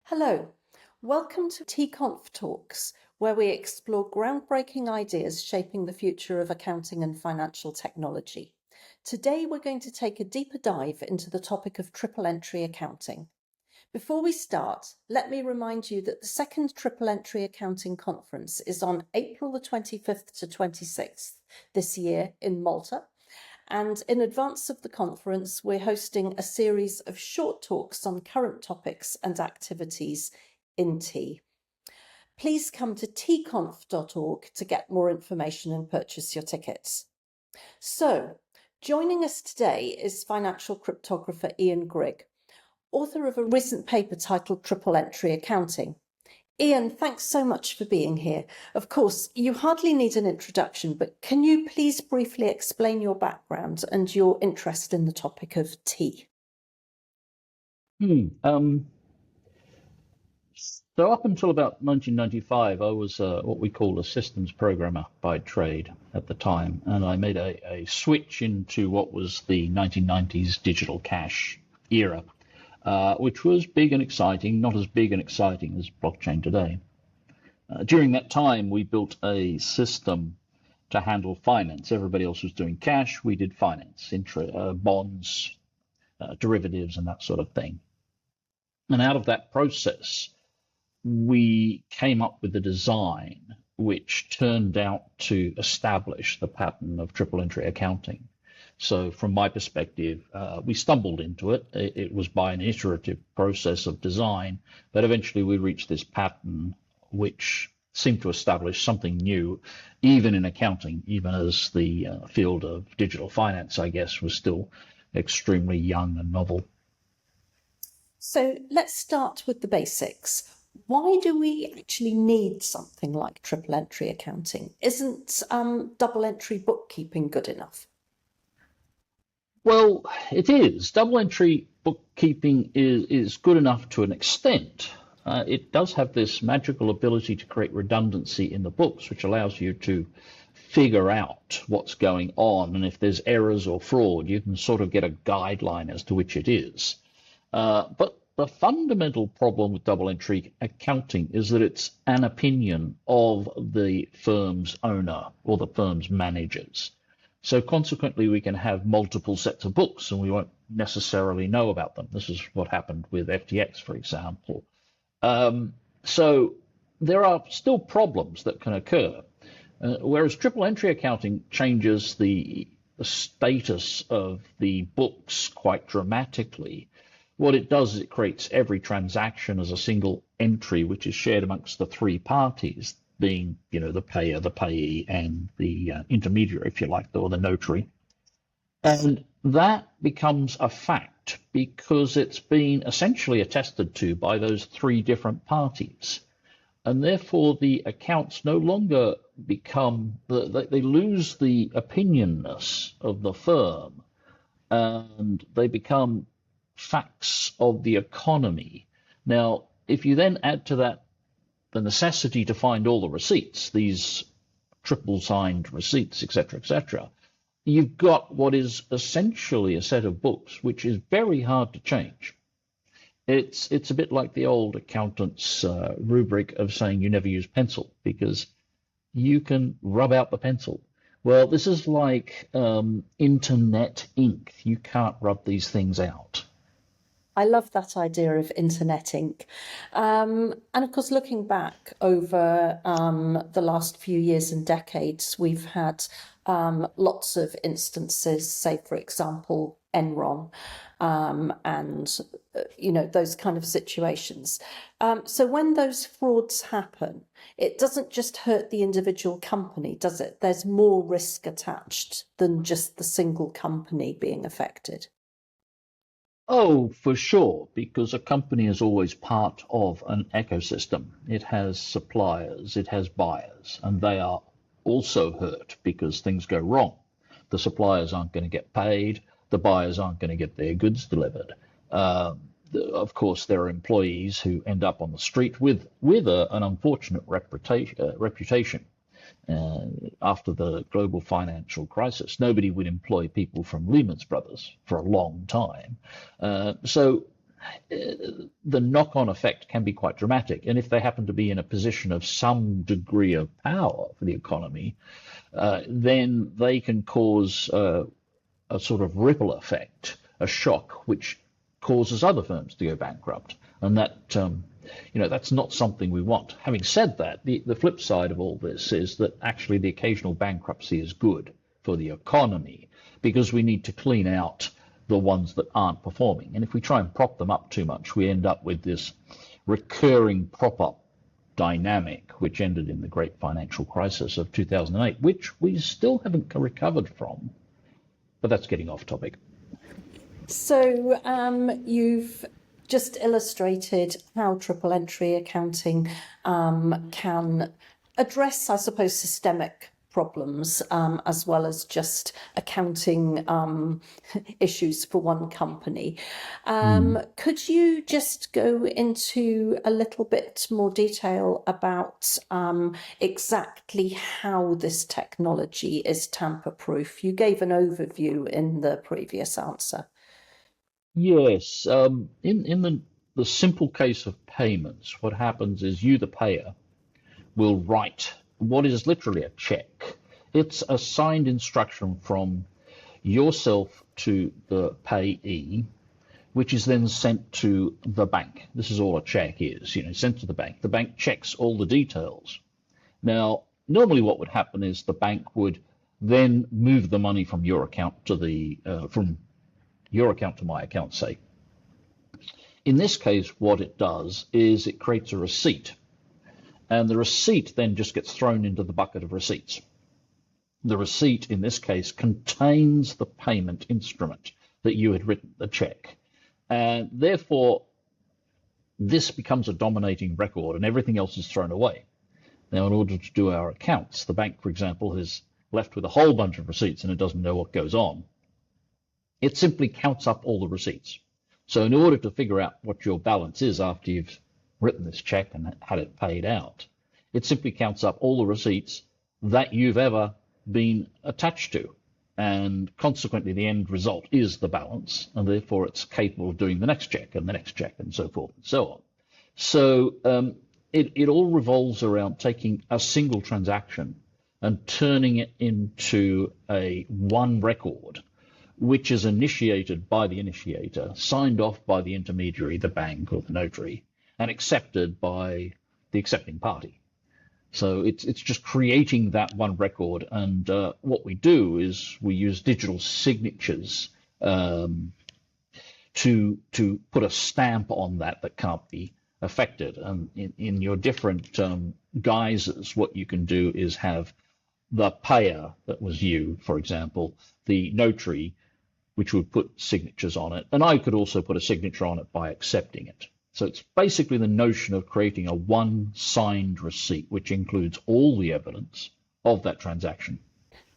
Hello, welcome to TEAconf Talks, where we explore groundbreaking ideas shaping the future of accounting and financial technology. Today, we're going to take a deeper dive into the topic of triple entry accounting. Before we start, let me remind you that the second Triple Entry Accounting Conference is on April the 25th to 26th this year in Malta. And in advance of the conference, we're hosting a series of short talks on current topics and activities in TEA. Please come to teaconf.org to get more information and purchase your tickets. So, joining us today is financial cryptographer Ian Grigg, author of a recent paper titled Triple Entry Accounting. Ian, thanks so much for being here. Of course, you hardly need an introduction, but can you please briefly explain your background and your interest in the topic of TEA? So up until about 1995, I was what we call a systems programmer by trade at the time, and I made a switch into what was the 1990s digital cash era. Which was big and exciting, not as big and exciting as blockchain today. During that time, we built a system to handle finance. Everybody else was doing cash, we did finance, bonds, derivatives, and that sort of thing. And out of that process, we came up with a design which turned out to establish the pattern of triple entry accounting. So from my perspective, we stumbled into it. It was by an iterative process of design, but eventually we reached this pattern which seemed to establish something new, even in accounting, even as the field of digital finance, I guess, was still extremely young and novel. So let's start with the basics. Why do we actually need something like triple entry accounting? Isn't double entry bookkeeping good enough? Well, it is. Double entry bookkeeping is good enough to an extent. It does have this magical ability to create redundancy in the books, which allows you to figure out what's going on. And if there's errors or fraud, you can sort of get a guideline as to which it is. But the fundamental problem with double entry accounting is that it's an opinion of the firm's owner or the firm's managers. So consequently, we can have multiple sets of books and we won't necessarily know about them. This is what happened with FTX, for example. So there are still problems that can occur. Whereas triple entry accounting changes the status of the books quite dramatically. What it does is it creates every transaction as a single entry, which is shared amongst the three parties, being, the payer, the payee, and the intermediary, if you like, or the notary. And that becomes a fact because it's been essentially attested to by those three different parties. And therefore, the accounts no longer become, they lose the opinionness of the firm, and they become facts of the economy. Now, if you then add to that the necessity to find all the receipts, these triple signed receipts, etc., you've got what is essentially a set of books which is very hard to change. It's a bit like the old accountant's rubric of saying you never use pencil because you can rub out the pencil. Well, this is like internet ink. You can't rub these things out. I love that idea of internet ink. And of course, looking back over the last few years and decades, we've had lots of instances, say, for example, Enron, and, those kind of situations. So when those frauds happen, it doesn't just hurt the individual company, does it? There's more risk attached than just the single company being affected. Oh, for sure, because a company is always part of an ecosystem. It has suppliers, it has buyers, and they are also hurt because things go wrong. The suppliers aren't going to get paid, the buyers aren't going to get their goods delivered. Of course, there are employees who end up on the street with an unfortunate reputation. After the global financial crisis, nobody would employ people from Lehman Brothers for a long time. So the knock-on effect can be quite dramatic. And if they happen to be in a position of some degree of power for the economy, then they can cause a sort of ripple effect, a shock, which causes other firms to go bankrupt. And that, that's not something we want. Having said that, the flip side of all this is that actually the occasional bankruptcy is good for the economy, because we need to clean out the ones that aren't performing. And if we try and prop them up too much, we end up with this recurring prop-up dynamic, which ended in the great financial crisis of 2008, which we still haven't recovered from. But that's getting off topic. So you've just illustrated how triple entry accounting can address, I suppose, systemic problems as well as just accounting issues for one company. Could you just go into a little bit more detail about exactly how this technology is tamper-proof? You gave an overview in the previous answer. Yes, in the simple case of payments, what happens is you, the payer, will write what is literally a check. It's a signed instruction from yourself to the payee, which is then sent to the bank. This is all a check is, sent to the bank. The bank checks all the details. Now, normally what would happen is the bank would then move the money from your account to from your account to my account, say. In this case, what it does is it creates a receipt. And the receipt then just gets thrown into the bucket of receipts. The receipt, in this case, contains the payment instrument that you had written, the check. And therefore, this becomes a dominating record and everything else is thrown away. Now, in order to do our accounts, the bank, for example, is left with a whole bunch of receipts and it doesn't know what goes on. It simply counts up all the receipts. So in order to figure out what your balance is after you've written this check and had it paid out, it simply counts up all the receipts that you've ever been attached to. And consequently, the end result is the balance, and therefore it's capable of doing the next check and the next check and so forth and so on. So it all revolves around taking a single transaction and turning it into a one record, which is initiated by the initiator, signed off by the intermediary, the bank or the notary, and accepted by the accepting party. So it's just creating that one record. And what we do is we use digital signatures to put a stamp on that can't be affected. And in your different guises, what you can do is have the payer, that was you, for example, the notary, which would put signatures on it. And I could also put a signature on it by accepting it. So it's basically the notion of creating a one signed receipt, which includes all the evidence of that transaction.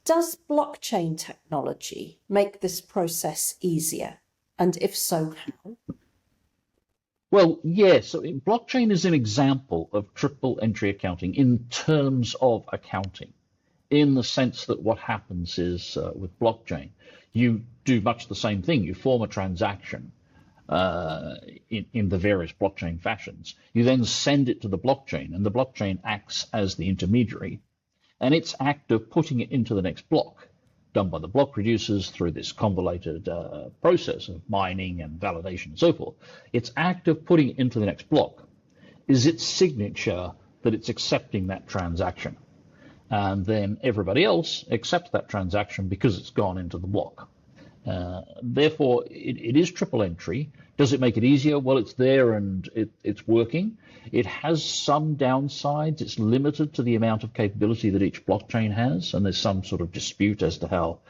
Does blockchain technology make this process easier? And if so, how? Well, yes. So blockchain is an example of triple entry accounting in terms of accounting, in the sense that what happens is with blockchain, you do much the same thing. You form a transaction in the various blockchain fashions. You then send it to the blockchain, and the blockchain acts as the intermediary. And its act of putting it into the next block, done by the block producers through this convoluted process of mining and validation and so forth, its act of putting it into the next block is its signature that it's accepting that transaction. And then everybody else accepts that transaction because it's gone into the block. Therefore, it is triple entry. Does it make it easier? Well, it's there and it's working. It has some downsides. It's limited to the amount of capability that each blockchain has, and there's some sort of dispute as to how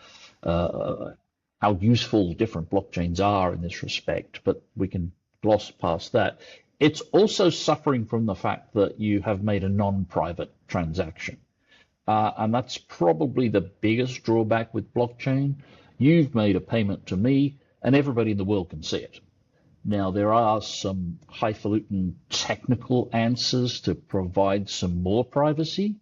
useful different blockchains are in this respect, but we can gloss past that. It's also suffering from the fact that you have made a non-private transaction. And that's probably the biggest drawback with blockchain. You've made a payment to me, and everybody in the world can see it. Now, there are some highfalutin technical answers to provide some more privacy,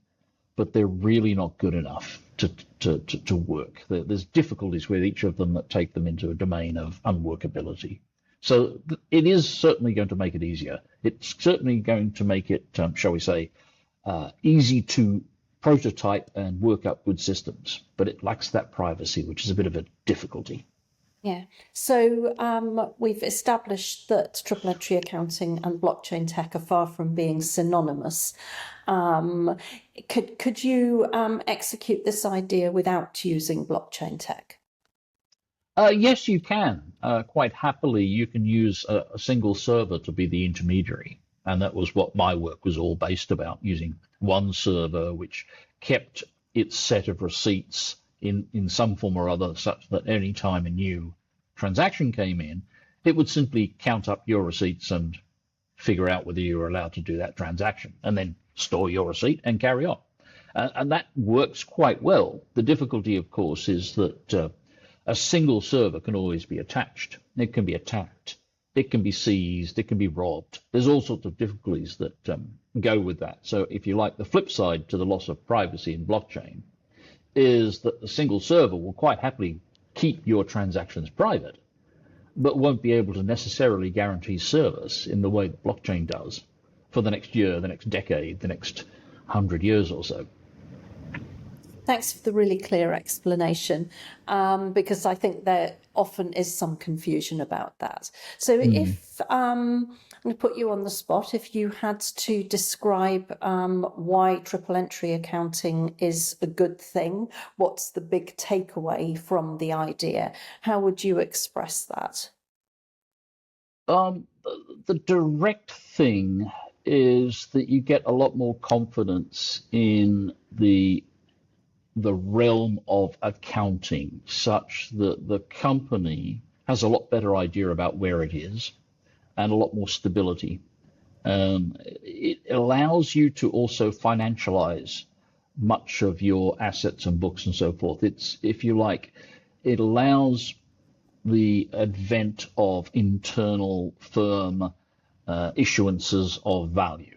but they're really not good enough to work. There's difficulties with each of them that take them into a domain of unworkability. So it is certainly going to make it easier. It's certainly going to make it, shall we say, easy to prototype and work up good systems, but it lacks that privacy, which is a bit of a difficulty. Yeah. So we've established that triple entry accounting and blockchain tech are far from being synonymous. Could you execute this idea without using blockchain tech? Yes, you can. Quite happily, you can use a single server to be the intermediary. And that was what my work was all based about, using one server which kept its set of receipts in some form or other, such that any time a new transaction came in, it would simply count up your receipts and figure out whether you were allowed to do that transaction, and then store your receipt and carry on. And that works quite well. The difficulty, of course, is that a single server can always be attached. It can be attacked. It can be seized. It can be robbed. There's all sorts of difficulties that go with that. So if you like, the flip side to the loss of privacy in blockchain is that the single server will quite happily keep your transactions private, but won't be able to necessarily guarantee service in the way that blockchain does for the next year, the next decade, the next 100 years or so. Thanks for the really clear explanation, because I think there often is some confusion about that. So if I'm going to put you on the spot, if you had to describe why triple entry accounting is a good thing, what's the big takeaway from the idea? How would you express that? The direct thing is that you get a lot more confidence in the realm of accounting, such that the company has a lot better idea about where it is and a lot more stability. It allows you to also financialize much of your assets and books and so forth. It's, if you like, it allows the advent of internal firm issuances of value.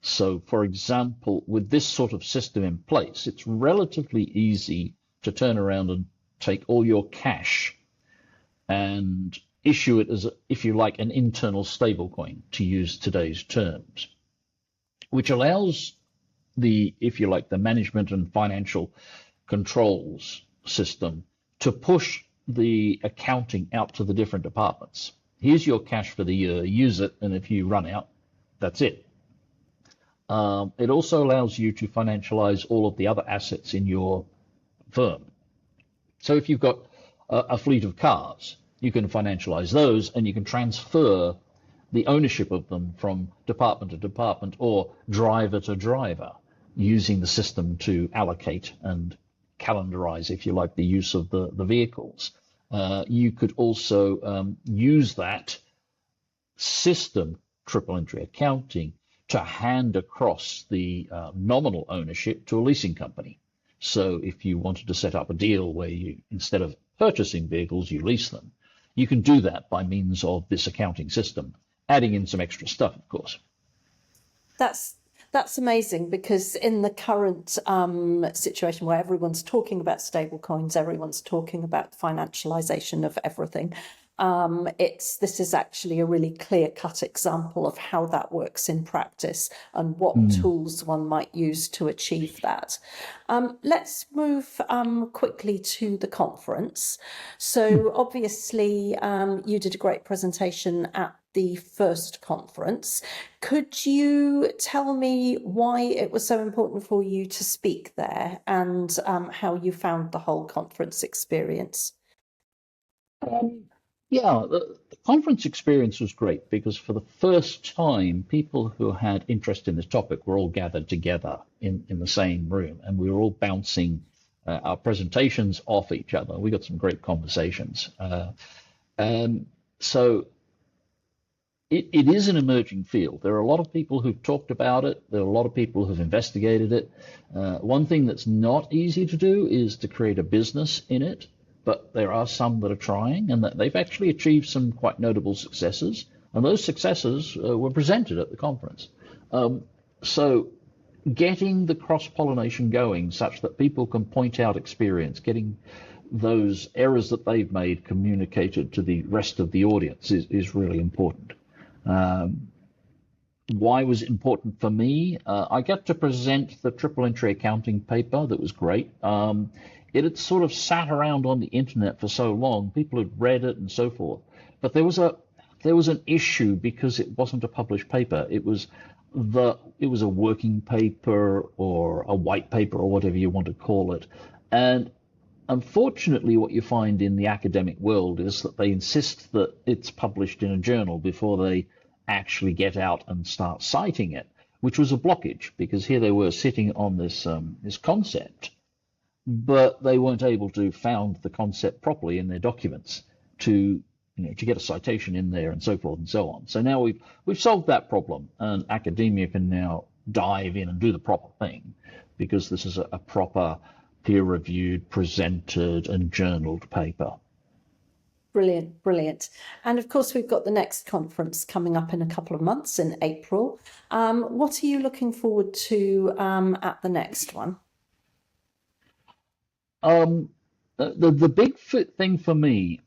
So, for example, with this sort of system in place, it's relatively easy to turn around and take all your cash and issue it as, if you like, an internal stablecoin, to use today's terms, which allows the, if you like, the management and financial controls system to push the accounting out to the different departments. Here's your cash for the year, use it, and if you run out, that's it. It also allows you to financialize all of the other assets in your firm. So if you've got a fleet of cars, you can financialize those and you can transfer the ownership of them from department to department or driver to driver, using the system to allocate and calendarize, if you like, the use of the vehicles. You could also use that system, triple entry accounting, to hand across the nominal ownership to a leasing company. So if you wanted to set up a deal where you, instead of purchasing vehicles, you lease them, you can do that by means of this accounting system, adding in some extra stuff, of course. That's amazing, because in the current situation where everyone's talking about stable coins, everyone's talking about financialization of everything, this is actually a really clear-cut example of how that works in practice and what tools one might use to achieve that. Let's move quickly to the conference. So obviously you did a great presentation at the first conference. Could you tell me why it was so important for you to speak there, and how you found the whole conference experience? Yeah, the conference experience was great because for the first time, people who had interest in this topic were all gathered together in the same room, and we were all bouncing our presentations off each other. We got some great conversations. So it is an emerging field. There are a lot of people who've talked about it. There are a lot of people who've investigated it. One thing that's not easy to do is to create a business in it, but there are some that are trying, and that they've actually achieved some quite notable successes. And those successes were presented at the conference. So getting the cross-pollination going such that people can point out experience, getting those errors that they've made communicated to the rest of the audience is really important. Why was it important for me? I got to present the triple entry accounting paper. That was great. It had sort of sat around on the internet for so long, people had read it and so forth. But there was an issue because it wasn't a published paper. It was a working paper or a white paper or whatever you want to call it. And unfortunately, what you find in the academic world is that they insist that it's published in a journal before they actually get out and start citing it, which was a blockage because here they were sitting on this concept, but they weren't able to found the concept properly in their documents to get a citation in there and so forth and so on. So now we've solved that problem, and academia can now dive in and do the proper thing because this is a proper peer-reviewed, presented and journaled paper. Brilliant, brilliant. And of course, we've got the next conference coming up in a couple of months in April. What are you looking forward to at the next one? The big thing for me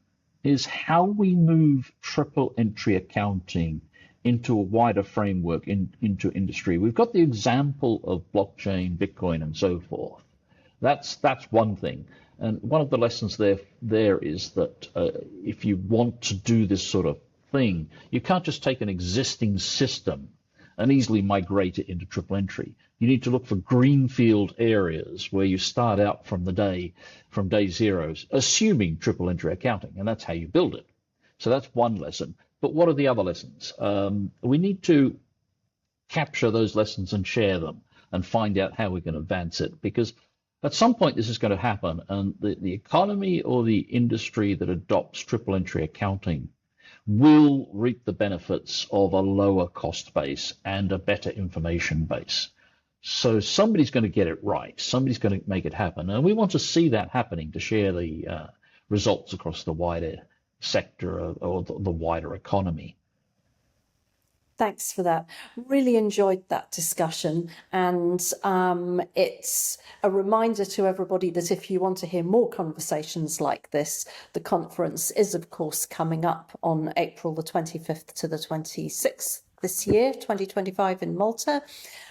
is how we move triple entry accounting into a wider framework into industry. We've got the example of blockchain, Bitcoin, and so forth. That's one thing. And one of the lessons there is that if you want to do this sort of thing, you can't just take an existing system and easily migrate it into triple entry. You need to look for greenfield areas where you start out from day zero, assuming triple entry accounting, and that's how you build it. So that's one lesson. But what are the other lessons? We need to capture those lessons and share them and find out how we can advance it, because at some point this is going to happen, and the economy or the industry that adopts triple entry accounting will reap the benefits of a lower cost base and a better information base. So somebody's going to get it right. Somebody's going to make it happen. And we want to see that happening to share the results across the wider sector or the wider economy. Thanks for that. Really enjoyed that discussion. And it's a reminder to everybody that if you want to hear more conversations like this, the conference is, of course, coming up on April the 25th to the 26th this year, 2025 in Malta.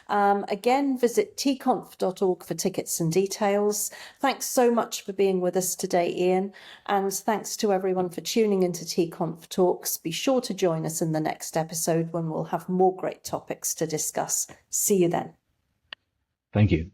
Again, visit TEAconf.org for tickets and details. Thanks so much for being with us today, Ian. And thanks to everyone for tuning into TEAconf Talks. Be sure to join us in the next episode when we'll have more great topics to discuss. See you then. Thank you.